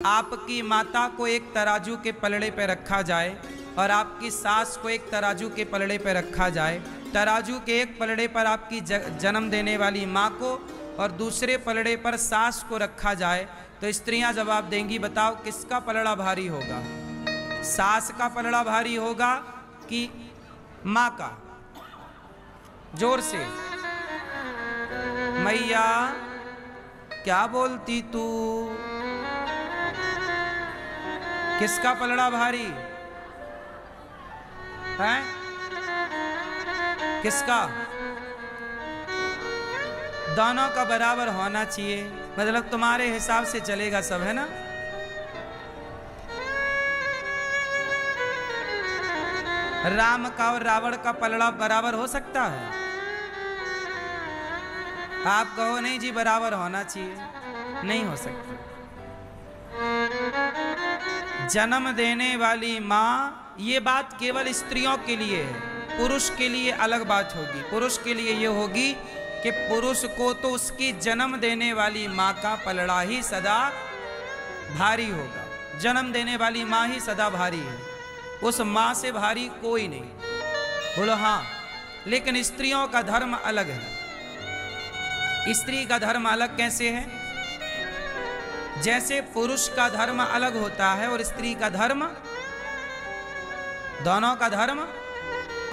आपकी माता को एक तराजू के पलड़े पर रखा जाए और आपकी सास को एक तराजू के पलड़े पर रखा जाए। तराजू के एक पलड़े पर आपकी जन्म देने वाली माँ को और दूसरे पलड़े पर सास को रखा जाए तो स्त्रियां जवाब देंगी, बताओ किसका पलड़ा भारी होगा? सास का पलड़ा भारी होगा कि माँ का? जोर से। मैया क्या बोलती तू? किसका पलड़ा भारी है? किसका? दोनों का बराबर होना चाहिए, मतलब तुम्हारे हिसाब से चलेगा सब, है ना? राम का और रावण का पलड़ा बराबर हो सकता है? आप कहो नहीं जी बराबर होना चाहिए, नहीं हो सकता। जन्म देने वाली माँ, ये बात केवल स्त्रियों के लिए है, पुरुष के लिए अलग बात होगी। पुरुष के लिए ये होगी कि पुरुष को तो उसकी जन्म देने वाली माँ का पलड़ा ही सदा भारी होगा। जन्म देने वाली माँ ही सदा भारी है, उस माँ से भारी कोई नहीं। बोलो हाँ। लेकिन स्त्रियों का धर्म अलग है। स्त्री का धर्म अलग कैसे है? जैसे पुरुष का धर्म अलग होता है और स्त्री का धर्म, दोनों का धर्म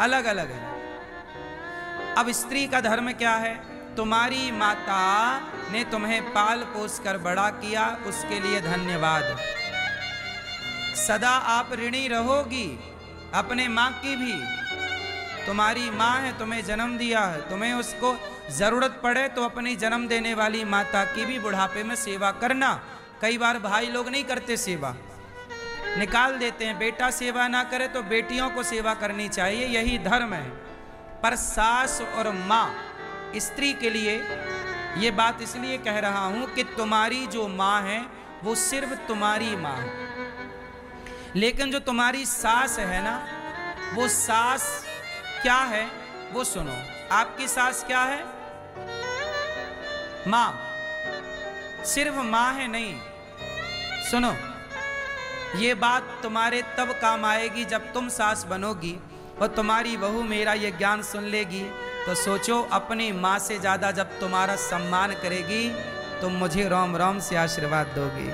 अलग अलग है। अब स्त्री का धर्म क्या है? तुम्हारी माता ने तुम्हें पाल पोस कर बड़ा किया, उसके लिए धन्यवाद। सदा आप ऋणी रहोगी अपने माँ की भी। तुम्हारी माँ है, तुम्हें जन्म दिया है, तुम्हें उसको जरूरत पड़े तो अपनी जन्म देने वाली माता की भी बुढ़ापे में सेवा करना। कई बार भाई लोग नहीं करते सेवा, निकाल देते हैं। बेटा सेवा ना करे तो बेटियों को सेवा करनी चाहिए, यही धर्म है। पर सास और माँ, स्त्री के लिए ये बात इसलिए कह रहा हूं कि तुम्हारी जो माँ है वो सिर्फ तुम्हारी माँ है, लेकिन जो तुम्हारी सास है ना, वो सास क्या है वो सुनो। आपकी सास क्या है? माँ। सिर्फ माँ है नहीं, सुनो, ये बात तुम्हारे तब काम आएगी जब तुम सास बनोगी और तुम्हारी बहू मेरा ये ज्ञान सुन लेगी तो सोचो, अपनी माँ से ज्यादा जब तुम्हारा सम्मान करेगी तुम मुझे रोम रोम से आशीर्वाद दोगी।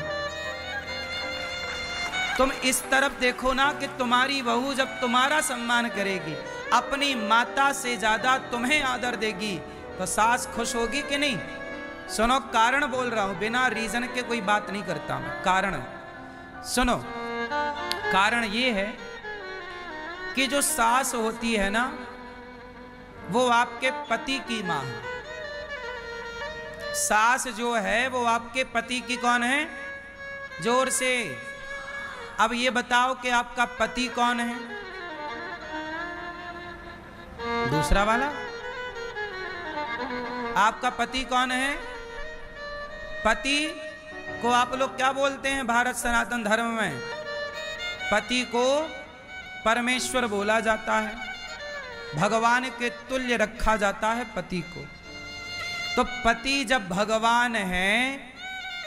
तुम इस तरफ देखो ना कि तुम्हारी बहू जब तुम्हारा सम्मान करेगी, अपनी माता से ज्यादा तुम्हें आदर देगी, तो सास खुश होगी कि नहीं? सुनो, कारण बोल रहा हूं, बिना रीजन के कोई बात नहीं करता मैं। कारण सुनो, कारण ये है कि जो सास होती है ना, वो आपके पति की माँ है। सास जो है वो आपके पति की कौन है? जोर से। अब ये बताओ कि आपका पति कौन है? दूसरा वाला। आपका पति कौन है? पति को आप लोग क्या बोलते हैं भारत सनातन धर्म में? पति को परमेश्वर बोला जाता है, भगवान के तुल्य रखा जाता है पति को। तो पति जब भगवान है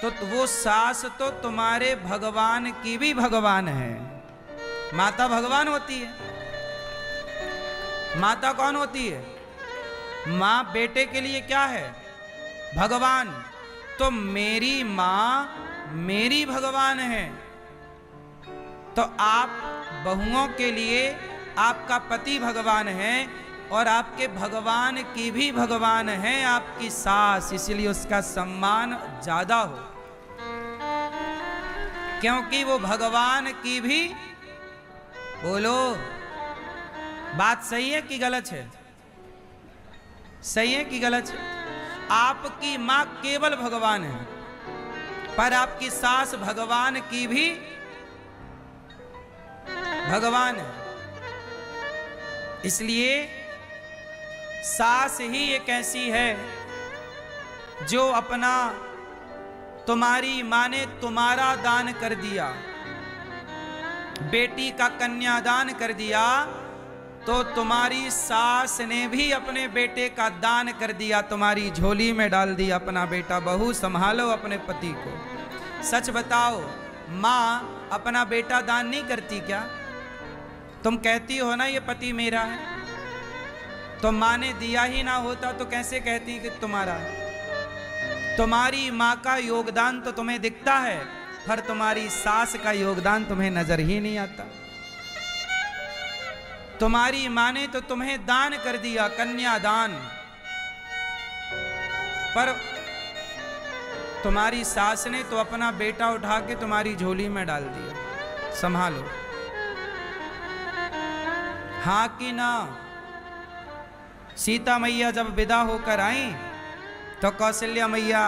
तो वो सास तो तुम्हारे भगवान की भी भगवान है। माता भगवान होती है। माता कौन होती है? माँ बेटे के लिए क्या है? भगवान। तो मेरी माँ मेरी भगवान है, तो आप बहुओं के लिए आपका पति भगवान है और आपके भगवान की भी भगवान है आपकी सास, इसलिए उसका सम्मान ज्यादा हो, क्योंकि वो भगवान की भी। बोलो, बात सही है कि गलत है? सही है कि गलत है? आपकी मां केवल भगवान है, पर आपकी सास भगवान की भी भगवान है। इसलिए सास ही एक ऐसी है जो अपना, तुम्हारी मां ने तुम्हारा दान कर दिया, बेटी का कन्यादान कर दिया, तो तुम्हारी सास ने भी अपने बेटे का दान कर दिया, तुम्हारी झोली में डाल दिया अपना बेटा। बहू संभालो अपने पति को। सच बताओ, माँ अपना बेटा दान नहीं करती क्या? तुम कहती हो ना ये पति मेरा है, तो माँ ने दिया ही ना होता तो कैसे कहती कि तुम्हारा है? तुम्हारी माँ का योगदान तो तुम्हें दिखता है, पर तुम्हारी सास का योगदान तुम्हें नजर ही नहीं आता। तुम्हारी माँ ने तो तुम्हें दान कर दिया, कन्यादान, पर तुम्हारी सास ने तो अपना बेटा उठा के तुम्हारी झोली में डाल दिया। संभालो, हाँ कि ना? सीता मैया जब विदा होकर आई तो कौशल्या मैया,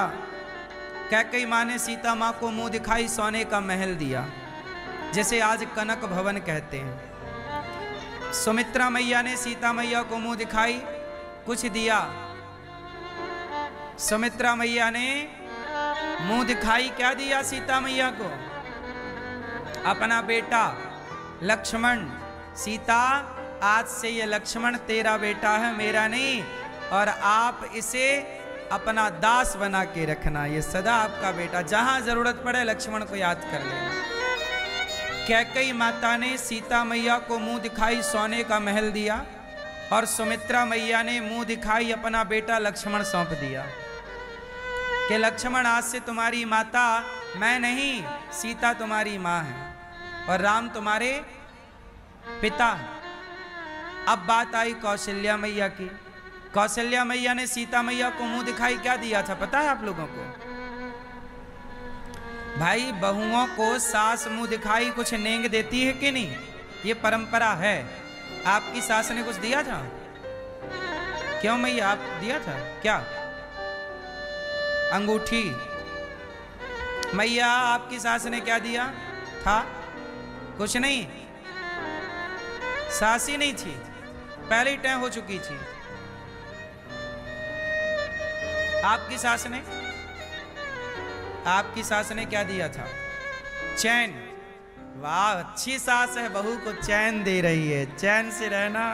कैकेयी माँ ने सीता माँ को मुंह दिखाई सोने का महल दिया, जिसे आज कनक भवन कहते हैं। सुमित्रा मैया ने सीता मैया को मुंह दिखाई कुछ दिया। सुमित्रा मैया ने मुंह दिखाई क्या दिया सीता मैया को? अपना बेटा लक्ष्मण। सीता, आज से ये लक्ष्मण तेरा बेटा है, मेरा नहीं, और आप इसे अपना दास बना के रखना, ये सदा आपका बेटा, जहां जरूरत पड़े लक्ष्मण को याद कर लेना। कैकेयी माता ने सीता मैया को मुंह दिखाई सोने का महल दिया, और सुमित्रा मैया ने मुंह दिखाई अपना बेटा लक्ष्मण सौंप दिया कि लक्ष्मण, आज से तुम्हारी माता मैं नहीं, सीता तुम्हारी माँ है और राम तुम्हारे पिता। अब बात आई कौशल्या मैया की। कौशल्या मैया ने सीता मैया को मुंह दिखाई क्या दिया था पता है आप लोगों को? भाई, बहुओं को सास मुंह दिखाई कुछ नेंग देती है कि नहीं? ये परंपरा है। आपकी सास ने कुछ दिया था? क्यों मैया, आप दिया था क्या? अंगूठी। मैया, आपकी सास ने क्या दिया था? कुछ नहीं, सास ही नहीं थी, पहले ही तय हो चुकी थी। आपकी सास ने क्या दिया था? चैन। वाह, अच्छी सास है, बहू को चैन दे रही है, चैन से रहना।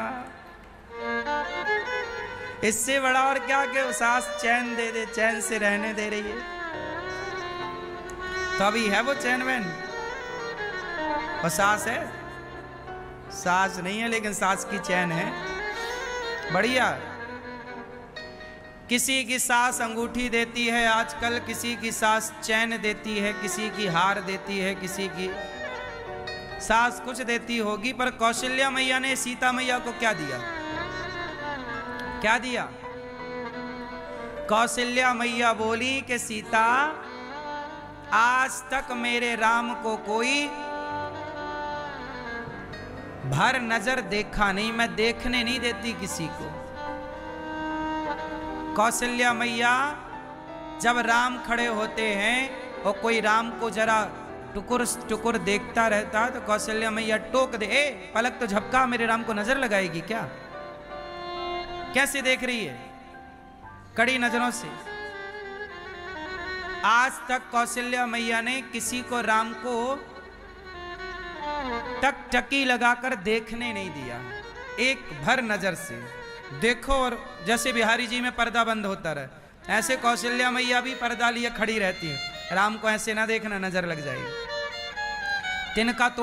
इससे बड़ा और क्या कि वो सास चैन दे दे, चैन से रहने दे रही है। तो अभी है वो चैन वैन? और सास है? सास नहीं है, लेकिन सास की चैन है। बढ़िया। किसी की सास अंगूठी देती है आजकल, किसी की सास चैन देती है, किसी की हार देती है, किसी की सास कुछ देती होगी। पर कौशल्या मैया ने सीता मैया को क्या दिया? क्या दिया? कौशल्या मैया बोली कि सीता, आज तक मेरे राम को कोई भर नजर देखा नहीं, मैं देखने नहीं देती किसी को। कौशल्या मैया, जब राम खड़े होते हैं और कोई राम को जरा टुकुर टुकुर देखता रहता तो कौशल्या मैया टोक दे, ए पलक तो झपका, मेरे राम को नजर लगाएगी क्या? कैसे देख रही है? कड़ी नजरों से। आज तक कौशल्या मैया ने किसी को, राम को टकटकी लगाकर देखने नहीं दिया, एक भर नजर से देखो। और जैसे बिहारी जी में पर्दा बंद होता रहे, ऐसे कौशल्या मैया भी पर्दा लिए खड़ी रहती है, राम को ऐसे ना देखना, नजर लग जाएगी। तिनका तो